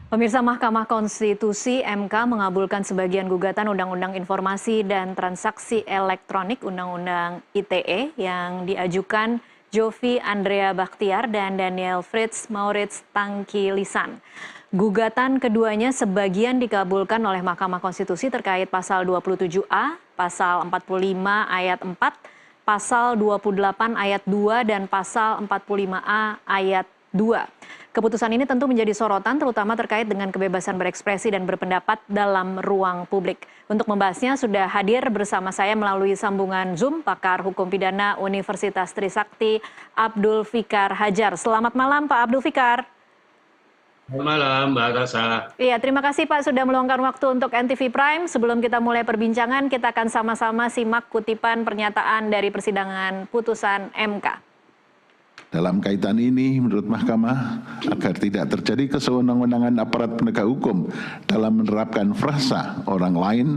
Pemirsa Mahkamah Konstitusi (MK) mengabulkan sebagian gugatan Undang-Undang Informasi dan Transaksi Elektronik (Undang-Undang ITE) yang diajukan Jovi Andrea Bakhtiar dan Daniel Fritz Maurits Tangkilisan. Gugatan keduanya sebagian dikabulkan oleh Mahkamah Konstitusi terkait pasal 27A, pasal 45 ayat 4, pasal 28 ayat 2, dan pasal 45A ayat 2. Keputusan ini tentu menjadi sorotan terutama terkait dengan kebebasan berekspresi dan berpendapat dalam ruang publik. Untuk membahasnya sudah hadir bersama saya melalui sambungan Zoom pakar hukum pidana Universitas Trisakti Abdul Fikar Hajar. Selamat malam Pak Abdul Fikar. Selamat malam Mbak Rasa. Iya, terima kasih Pak sudah meluangkan waktu untuk NTV Prime. Sebelum kita mulai perbincangan, kita akan sama-sama simak kutipan pernyataan dari persidangan putusan MK. Dalam kaitan ini, menurut Mahkamah, agar tidak terjadi kesewenang-wenangan aparat penegak hukum dalam menerapkan frasa orang lain,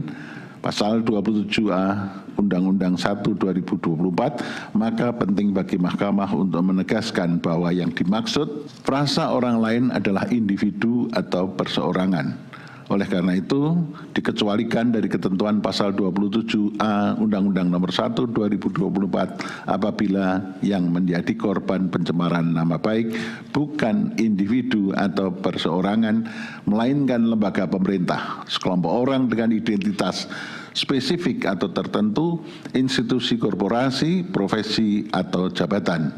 pasal 27A Undang-Undang 1 2024, maka penting bagi Mahkamah untuk menegaskan bahwa yang dimaksud frasa orang lain adalah individu atau perseorangan. Oleh karena itu, dikecualikan dari ketentuan pasal 27A Undang-Undang Nomor 1 2024 apabila yang menjadi korban pencemaran nama baik bukan individu atau perseorangan, melainkan lembaga pemerintah, sekelompok orang dengan identitas spesifik atau tertentu, institusi korporasi, profesi, atau jabatan.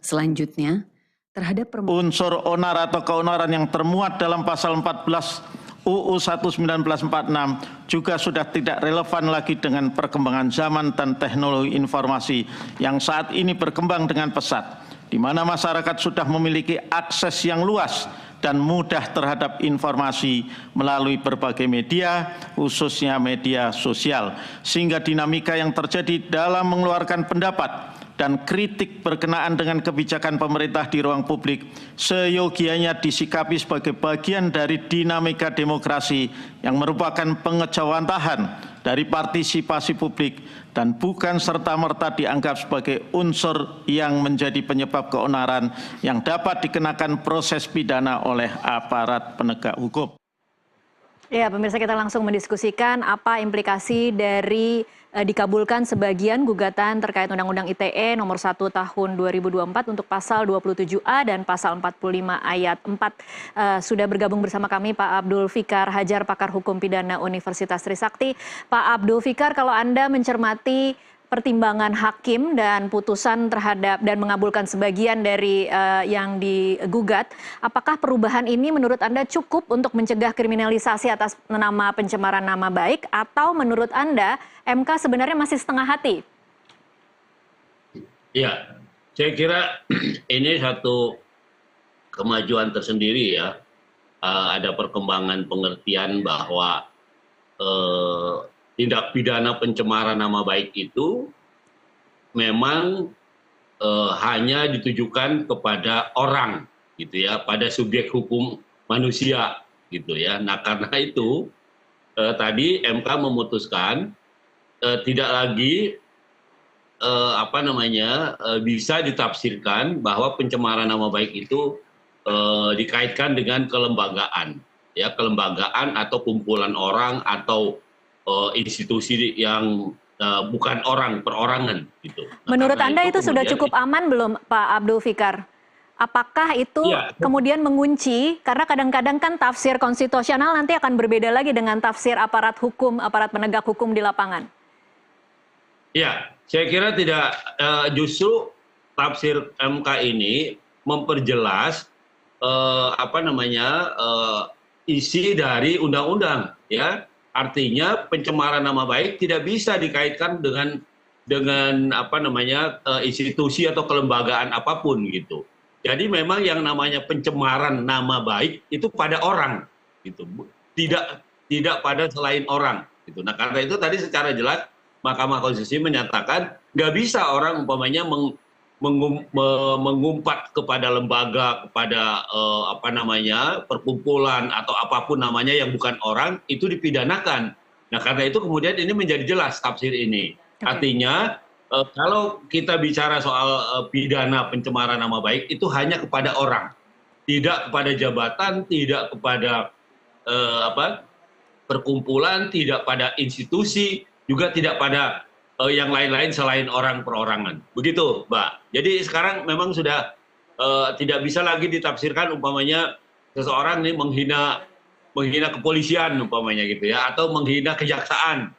Selanjutnya, terhadap unsur onar atau keonaran yang termuat dalam pasal 14 UU 1 1946 juga sudah tidak relevan lagi dengan perkembangan zaman dan teknologi informasi yang saat ini berkembang dengan pesat, di mana masyarakat sudah memiliki akses yang luas dan mudah terhadap informasi melalui berbagai media, khususnya media sosial, sehingga dinamika yang terjadi dalam mengeluarkan pendapat dan kritik berkenaan dengan kebijakan pemerintah di ruang publik seyogianya disikapi sebagai bagian dari dinamika demokrasi yang merupakan pengejawantahan dari partisipasi publik dan bukan serta-merta dianggap sebagai unsur yang menjadi penyebab keonaran yang dapat dikenakan proses pidana oleh aparat penegak hukum. Ya, pemirsa, kita langsung mendiskusikan apa implikasi dari dikabulkan sebagian gugatan terkait Undang-Undang ITE nomor 1 tahun 2024 untuk pasal 27A dan pasal 45 ayat 4. Sudah bergabung bersama kami Pak Abdul Fikar Hajar, pakar hukum pidana Universitas Trisakti. Pak Abdul Fikar, kalau Anda mencermati pertimbangan hakim dan putusan terhadap dan mengabulkan sebagian dari yang digugat, apakah perubahan ini menurut Anda cukup untuk mencegah kriminalisasi atas nama pencemaran nama baik, atau menurut Anda MK sebenarnya masih setengah hati? Ya, saya kira ini satu kemajuan tersendiri ya. Ada perkembangan pengertian bahwa tindak pidana pencemaran nama baik itu memang hanya ditujukan kepada orang, gitu ya, pada subjek hukum manusia, gitu ya. Nah, karena itu tadi MK memutuskan tidak lagi bisa ditafsirkan bahwa pencemaran nama baik itu dikaitkan dengan kelembagaan, ya, kelembagaan atau kumpulan orang atau institusi yang bukan orang, perorangan gitu. Nah, menurut Anda itu sudah kemudian cukup aman belum Pak Abdul Fikar? Apakah itu kemudian mengunci, karena kadang-kadang kan tafsir konstitusional nanti akan berbeda lagi dengan tafsir aparat hukum, aparat penegak hukum di lapangan? Ya, saya kira tidak, justru tafsir MK ini memperjelas isi dari undang-undang, ya. Artinya pencemaran nama baik tidak bisa dikaitkan dengan institusi atau kelembagaan apapun gitu. Jadi memang yang namanya pencemaran nama baik itu pada orang gitu, tidak pada selain orang gitu. Nah, karena itu tadi secara jelas Mahkamah Konstitusi menyatakan nggak bisa orang umpamanya mengumpat kepada lembaga, kepada perkumpulan atau apapun namanya yang bukan orang, itu dipidanakan. Nah, karena itu kemudian ini menjadi jelas tafsir ini. Artinya kalau kita bicara soal pidana pencemaran nama baik itu hanya kepada orang, tidak kepada jabatan, tidak kepada perkumpulan, tidak pada institusi, juga tidak pada yang lain-lain selain orang perorangan. Begitu, Mbak. Jadi sekarang memang sudah tidak bisa lagi ditafsirkan umpamanya seseorang nih menghina kepolisian umpamanya gitu ya, atau menghina kejaksaan,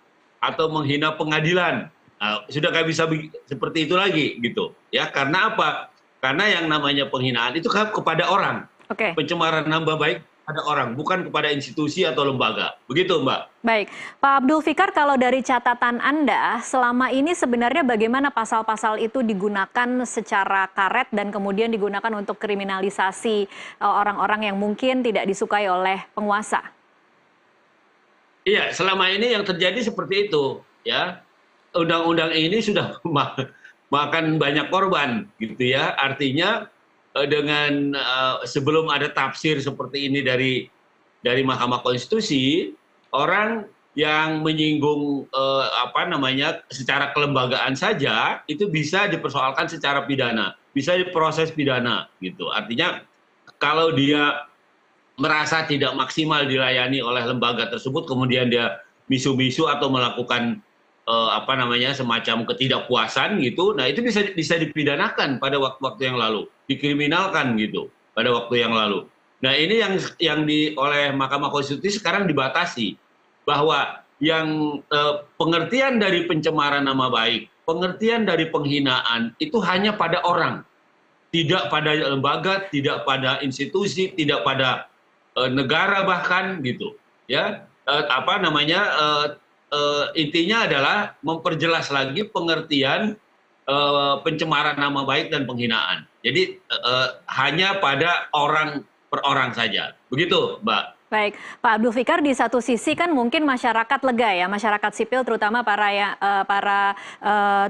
atau menghina pengadilan. Nah, sudah nggak bisa seperti itu lagi gitu ya. Karena apa? Karena yang namanya penghinaan itu kepada orang. Oke. Pencemaran nama baik pada orang, bukan kepada institusi atau lembaga. Begitu, Mbak. Baik, Pak Abdul Fikar, kalau dari catatan Anda, selama ini sebenarnya bagaimana pasal-pasal itu digunakan secara karet dan kemudian digunakan untuk kriminalisasi orang-orang yang mungkin tidak disukai oleh penguasa? Iya, selama ini yang terjadi seperti itu, ya. Undang-undang ini sudah makan banyak korban, gitu ya. Artinya dengan sebelum ada tafsir seperti ini dari Mahkamah Konstitusi, orang yang menyinggung secara kelembagaan saja itu bisa dipersoalkan secara pidana, bisa diproses pidana, gitu. Artinya kalau dia merasa tidak maksimal dilayani oleh lembaga tersebut, kemudian dia misu-misu atau melakukan semacam ketidakpuasan gitu, nah itu bisa dipidanakan pada waktu-waktu yang lalu, dikriminalkan gitu pada waktu yang lalu. Nah ini yang oleh Mahkamah Konstitusi sekarang dibatasi, bahwa yang pengertian dari pencemaran nama baik, pengertian dari penghinaan itu hanya pada orang, tidak pada lembaga, tidak pada institusi, tidak pada negara bahkan gitu ya. Intinya adalah memperjelas lagi pengertian pencemaran nama baik dan penghinaan. Jadi hanya pada orang per orang saja. Begitu, Mbak. Baik, Pak Abdul Fikar, di satu sisi kan mungkin masyarakat lega ya, masyarakat sipil terutama para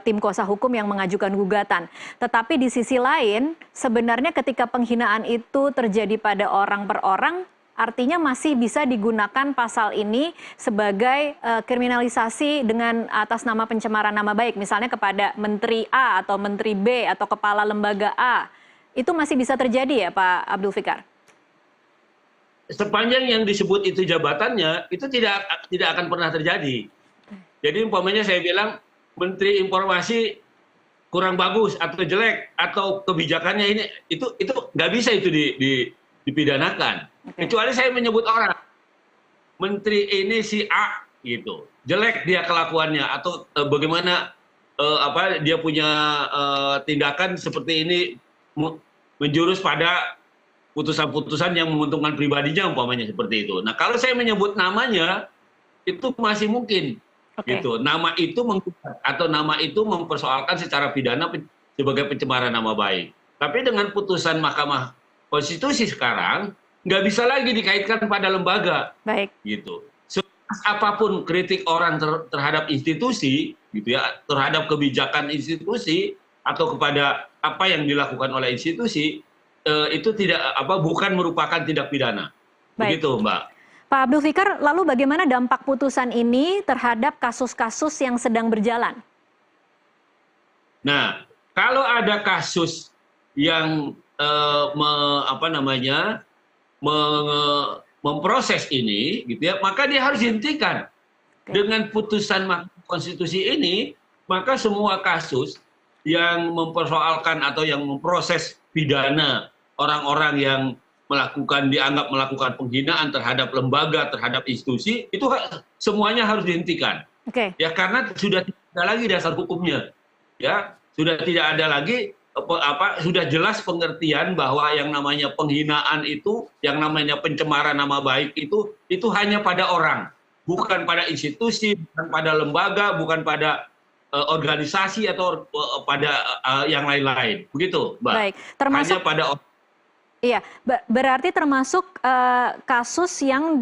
tim kuasa hukum yang mengajukan gugatan. Tetapi di sisi lain, sebenarnya ketika penghinaan itu terjadi pada orang per orang, artinya masih bisa digunakan pasal ini sebagai kriminalisasi dengan atas nama pencemaran nama baik, misalnya kepada Menteri A atau Menteri B atau kepala lembaga A. Itu masih bisa terjadi ya, Pak Abdul Fikar? Sepanjang yang disebut itu jabatannya, itu tidak akan pernah terjadi. Jadi umpamanya saya bilang Menteri Informasi kurang bagus atau jelek atau kebijakannya ini, itu nggak bisa itu dipidanakan. Kecuali saya menyebut orang, menteri ini si A gitu, jelek dia kelakuannya atau bagaimana dia punya tindakan seperti ini menjurus pada putusan-putusan yang menguntungkan pribadinya umpamanya seperti itu. Nah kalau saya menyebut namanya itu masih mungkin gitu. Nama itu atau nama itu mempersoalkan secara pidana sebagai pencemaran nama baik. Tapi dengan putusan Mahkamah Konstitusi sekarang nggak bisa lagi dikaitkan pada lembaga. Baik. Gitu. Apapun kritik orang terhadap institusi, gitu ya, terhadap kebijakan institusi atau kepada apa yang dilakukan oleh institusi, itu bukan merupakan tindak pidana. Baik. Begitu, Mbak. Pak Abdul Fikar, lalu bagaimana dampak putusan ini terhadap kasus-kasus yang sedang berjalan? Nah, kalau ada kasus yang memproses ini, gitu ya, maka dia harus dihentikan. Dengan putusan Mahkamah Konstitusi ini, maka semua kasus yang mempersoalkan atau yang memproses pidana orang-orang yang dianggap melakukan penghinaan terhadap lembaga, terhadap institusi, itu semuanya harus dihentikan. Ya karena sudah tidak ada lagi dasar hukumnya. Ya, sudah tidak ada lagi sudah jelas pengertian bahwa yang namanya penghinaan itu, yang namanya pencemaran nama baik itu hanya pada orang, bukan pada institusi, bukan pada lembaga, bukan pada organisasi atau pada yang lain-lain. Begitu, Mbak. Baik, termasuk hanya pada orang. Iya, berarti termasuk kasus yang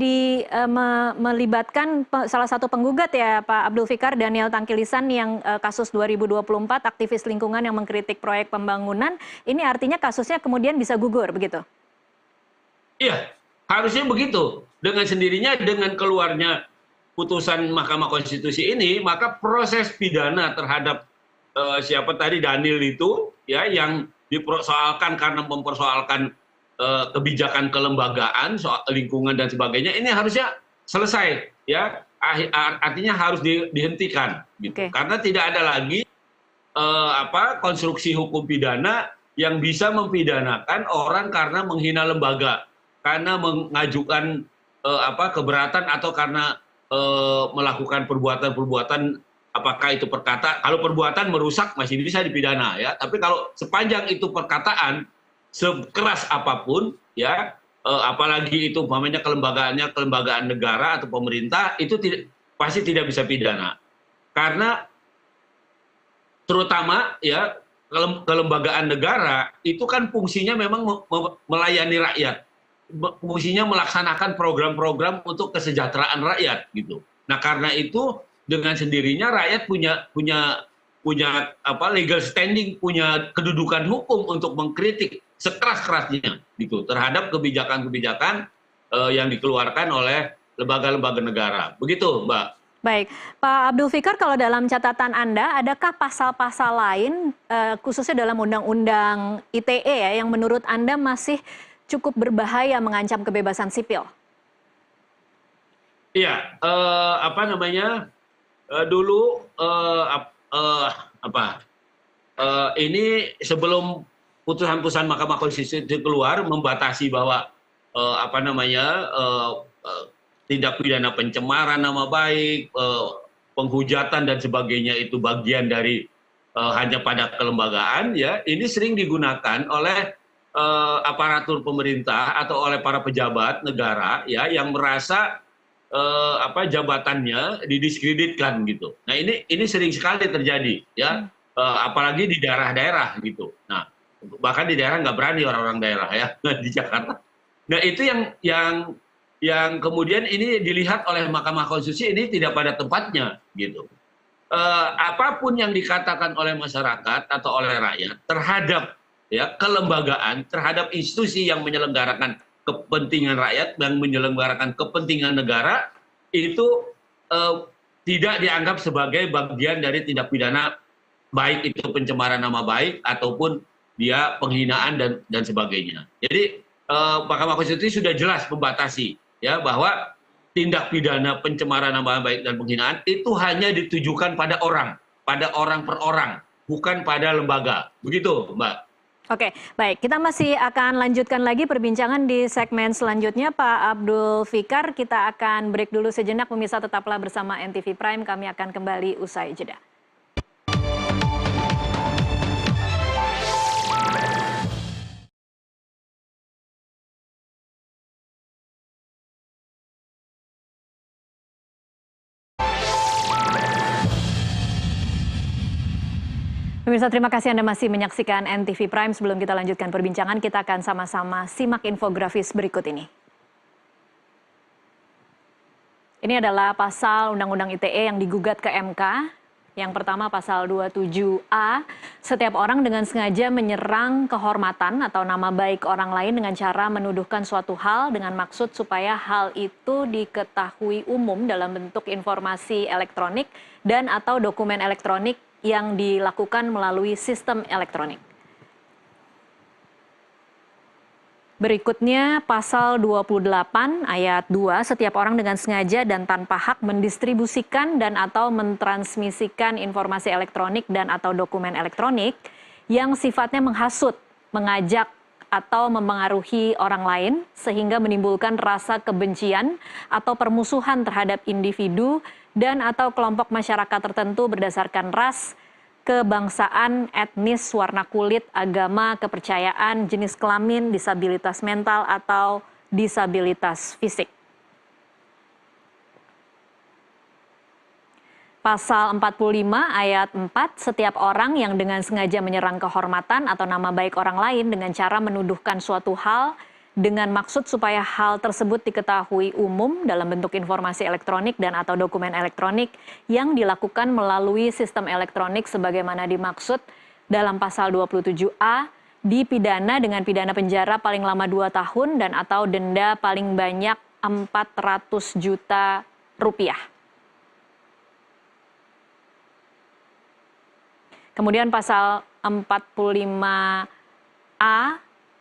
melibatkan salah satu penggugat ya Pak Abdul Fikar, Daniel Tangkilisan, yang kasus 2024 aktivis lingkungan yang mengkritik proyek pembangunan, ini artinya kasusnya kemudian bisa gugur, begitu? Iya, harusnya begitu. Dengan sendirinya, dengan keluarnya putusan Mahkamah Konstitusi ini, maka proses pidana terhadap siapa tadi Daniel itu, ya, yang dipersoalkan karena mempersoalkan kebijakan kelembagaan, soal lingkungan dan sebagainya, ini harusnya selesai, ya. Artinya harus dihentikan, gitu. Oke. Karena tidak ada lagi konstruksi hukum pidana yang bisa mempidanakan orang karena menghina lembaga, karena mengajukan keberatan, atau karena melakukan perbuatan-perbuatan, apakah itu perkataan. Kalau perbuatan merusak masih bisa dipidana, ya. Tapi kalau sepanjang itu perkataan, sekeras apapun, ya, apalagi itu umpamanya kelembagaan negara atau pemerintah, itu pasti tidak bisa pidana. Karena terutama, ya, kelembagaan negara itu kan fungsinya memang melayani rakyat, fungsinya melaksanakan program-program untuk kesejahteraan rakyat, gitu. Nah, karena itu dengan sendirinya rakyat punya legal standing, punya kedudukan hukum untuk mengkritik sekeras-kerasnya, gitu, terhadap kebijakan-kebijakan yang dikeluarkan oleh lembaga-lembaga negara. Begitu, Mbak. Baik, Pak Abdul Fikar, kalau dalam catatan Anda, adakah pasal-pasal lain, khususnya dalam Undang-Undang ITE, ya, yang menurut Anda masih cukup berbahaya mengancam kebebasan sipil? Iya, dulu ini sebelum putusan-putusan Mahkamah Konstitusi itu keluar membatasi bahwa tindak pidana pencemaran nama baik, penghujatan dan sebagainya itu bagian dari hanya pada kelembagaan, ya. Ini sering digunakan oleh aparatur pemerintah atau oleh para pejabat negara, ya, yang merasa jabatannya didiskreditkan, gitu. Nah, ini sering sekali terjadi, ya. Apalagi di daerah-daerah, gitu. Nah, bahkan di daerah nggak berani orang-orang daerah, ya, di Jakarta. Nah, itu yang kemudian ini dilihat oleh Mahkamah Konstitusi ini tidak pada tempatnya, gitu. Apapun yang dikatakan oleh masyarakat atau oleh rakyat terhadap, ya, kelembagaan, terhadap institusi yang menyelenggarakan kepentingan rakyat dan menyelenggarakan kepentingan negara, itu tidak dianggap sebagai bagian dari tindak pidana, baik itu pencemaran nama baik ataupun dia penghinaan dan sebagainya. Jadi Mahkamah Konstitusi sudah jelas membatasi, ya, bahwa tindak pidana pencemaran nama baik dan penghinaan itu hanya ditujukan pada orang per orang, bukan pada lembaga. Begitu, Mbak. Oke, baik. Kita masih akan lanjutkan lagi perbincangan di segmen selanjutnya, Pak Abdul Fikar. Kita akan break dulu sejenak, pemirsa, tetaplah bersama NTV Prime. Kami akan kembali usai jeda. Pemirsa, terima kasih Anda masih menyaksikan NTV Prime. Sebelum kita lanjutkan perbincangan, kita akan sama-sama simak infografis berikut ini. Ini adalah pasal Undang-Undang ITE yang digugat ke MK. Yang pertama, pasal 27A, setiap orang dengan sengaja menyerang kehormatan atau nama baik orang lain dengan cara menuduhkan suatu hal dengan maksud supaya hal itu diketahui umum dalam bentuk informasi elektronik dan atau dokumen elektronik yang dilakukan melalui sistem elektronik. Berikutnya pasal 28 ayat 2, setiap orang dengan sengaja dan tanpa hak mendistribusikan dan atau mentransmisikan informasi elektronik dan atau dokumen elektronik yang sifatnya menghasut, mengajak atau mempengaruhi orang lain sehingga menimbulkan rasa kebencian atau permusuhan terhadap individu dan atau kelompok masyarakat tertentu berdasarkan ras, kebangsaan, etnis, warna kulit, agama, kepercayaan, jenis kelamin, disabilitas mental, atau disabilitas fisik. Pasal 45 ayat 4, setiap orang yang dengan sengaja menyerang kehormatan atau nama baik orang lain dengan cara menuduhkan suatu hal dengan maksud supaya hal tersebut diketahui umum dalam bentuk informasi elektronik dan atau dokumen elektronik yang dilakukan melalui sistem elektronik sebagaimana dimaksud dalam pasal 27A, dipidana dengan pidana penjara paling lama 2 tahun dan atau denda paling banyak 400 juta rupiah. Kemudian pasal 45A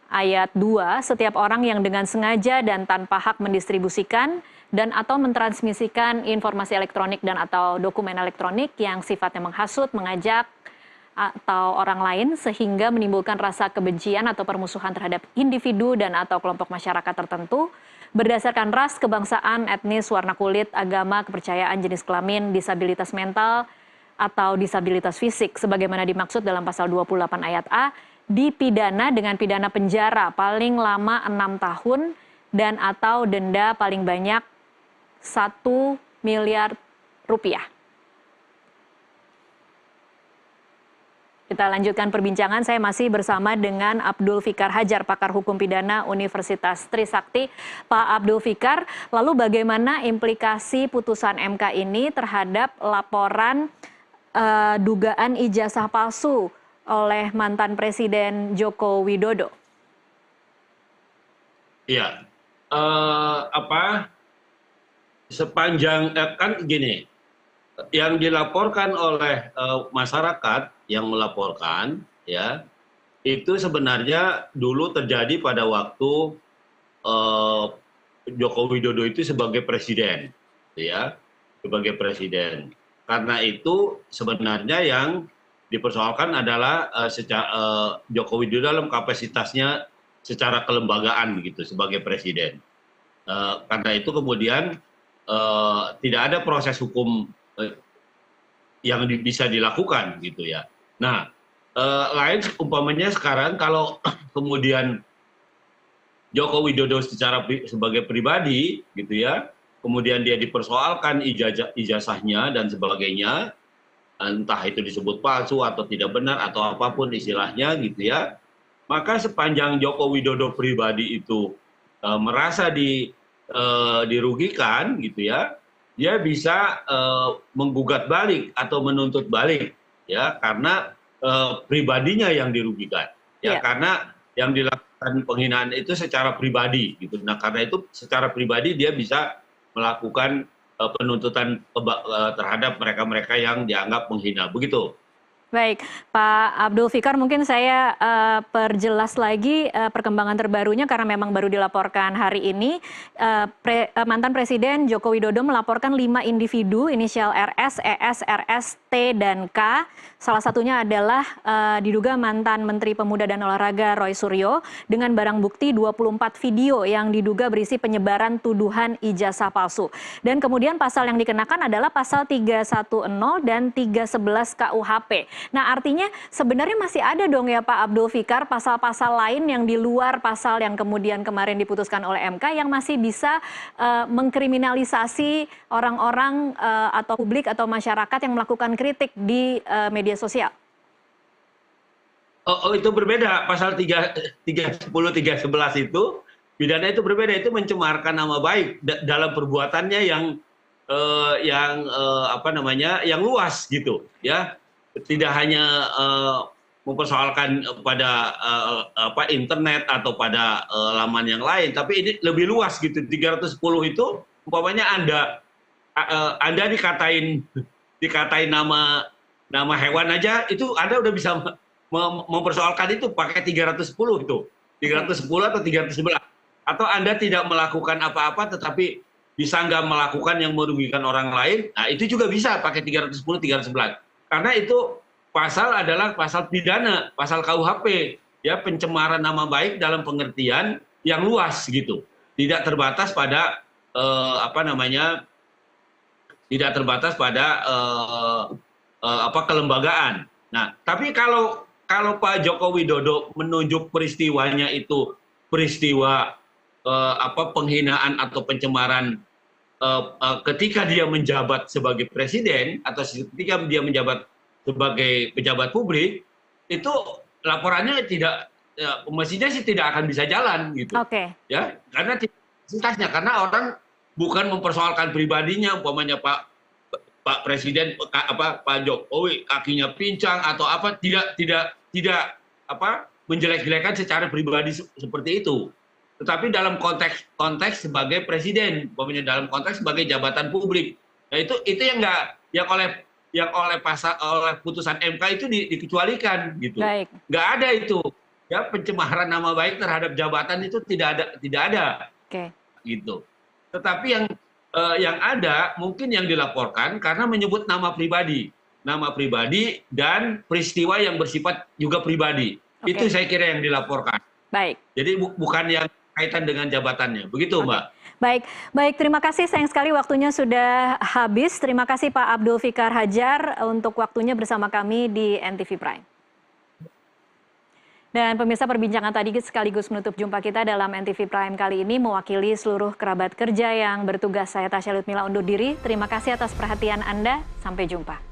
ayat 2, setiap orang yang dengan sengaja dan tanpa hak mendistribusikan dan atau mentransmisikan informasi elektronik dan atau dokumen elektronik yang sifatnya menghasut, mengajak, atau orang lain sehingga menimbulkan rasa kebencian atau permusuhan terhadap individu dan atau kelompok masyarakat tertentu berdasarkan ras, kebangsaan, etnis, warna kulit, agama, kepercayaan, jenis kelamin, disabilitas mental, atau disabilitas fisik sebagaimana dimaksud dalam pasal 28 ayat A, dipidana dengan pidana penjara paling lama 6 tahun dan atau denda paling banyak 1 miliar rupiah. Kita lanjutkan perbincangan, saya masih bersama dengan Abdul Fikar Hajar, pakar hukum pidana Universitas Trisakti. Pak Abdul Fikar, lalu bagaimana implikasi putusan MK ini terhadap laporan dugaan ijazah palsu oleh mantan Presiden Joko Widodo? Iya, sepanjang kan gini, yang dilaporkan oleh masyarakat yang melaporkan, ya, itu sebenarnya dulu terjadi pada waktu Joko Widodo itu sebagai presiden, ya, sebagai presiden. Karena itu sebenarnya yang dipersoalkan adalah Joko Widodo dalam kapasitasnya secara kelembagaan begitu sebagai presiden. Karena itu kemudian tidak ada proses hukum yang bisa dilakukan gitu ya. Nah, lain umpamanya sekarang kalau kemudian Joko Widodo sebagai pribadi gitu ya, kemudian dia dipersoalkan ijazahnya dan sebagainya, entah itu disebut palsu atau tidak benar atau apapun istilahnya gitu ya, maka sepanjang Joko Widodo pribadi itu merasa dirugikan gitu ya, dia bisa menggugat balik atau menuntut balik ya, karena pribadinya yang dirugikan ya, karena yang dilakukan penghinaan itu secara pribadi gitu. Nah, karena itu secara pribadi dia bisa melakukan penuntutan terhadap mereka-mereka yang dianggap menghina begitu. Baik, Pak Abdul Fikar, mungkin saya perjelas lagi perkembangan terbarunya karena memang baru dilaporkan hari ini. Mantan Presiden Joko Widodo melaporkan 5 individu inisial RS, ES, RS, T, dan K. Salah satunya adalah diduga mantan Menteri Pemuda dan Olahraga Roy Suryo dengan barang bukti 24 video yang diduga berisi penyebaran tuduhan ijazah palsu. Dan kemudian pasal yang dikenakan adalah pasal 310 dan 311 KUHP. Nah, artinya sebenarnya masih ada dong ya Pak Abdul Fikar pasal-pasal lain yang di luar pasal yang kemudian kemarin diputuskan oleh MK yang masih bisa mengkriminalisasi orang-orang atau publik atau masyarakat yang melakukan kritik di media sosial. Oh, itu berbeda. Pasal 310, 311 itu pidana itu berbeda, itu mencemarkan nama baik dalam perbuatannya yang yang luas gitu ya. Tidak hanya mempersoalkan pada internet atau pada laman yang lain, tapi ini lebih luas gitu. 310 itu umpamanya Anda dikatain nama hewan aja, itu Anda udah bisa mempersoalkan itu pakai 310 itu. 310 atau 311. Atau Anda tidak melakukan apa-apa tetapi disanggah melakukan yang merugikan orang lain, nah itu juga bisa pakai 310, 311. Karena itu pasal adalah pasal pidana, pasal KUHP, ya, pencemaran nama baik dalam pengertian yang luas gitu. Tidak terbatas pada tidak terbatas pada kelembagaan. Nah, tapi kalau Pak Joko Widodo menunjuk peristiwanya itu peristiwa penghinaan atau pencemaran ketika dia menjabat sebagai presiden atau ketika dia menjabat sebagai pejabat publik, itu laporannya mestinya sih tidak akan bisa jalan gitu. Oke. Ya, karena tidak karena orang bukan mempersoalkan pribadinya, umpamanya Pak Presiden Pak Jokowi kakinya pincang atau apa, tidak menjelek-jelekan secara pribadi seperti itu. Tetapi dalam konteks sebagai presiden, dalam konteks sebagai jabatan publik. Nah, itu yang oleh putusan MK itu dikecualikan gitu. Baik. Nggak ada itu. ya pencemaran nama baik terhadap jabatan itu tidak ada Oke. gitu. Tetapi yang ada mungkin yang dilaporkan karena menyebut nama pribadi dan peristiwa yang bersifat juga pribadi. Oke. Itu saya kira yang dilaporkan. Baik. Jadi bukan yang kaitan dengan jabatannya. Begitu, Mbak. Baik, terima kasih. Sayang sekali waktunya sudah habis. Terima kasih Pak Abdul Fikar Hajar untuk waktunya bersama kami di NTV Prime. Dan pemirsa, perbincangan tadi sekaligus menutup jumpa kita dalam NTV Prime kali ini. Mewakili seluruh kerabat kerja yang bertugas, saya Tasya Lutmila undur diri. Terima kasih atas perhatian Anda. Sampai jumpa.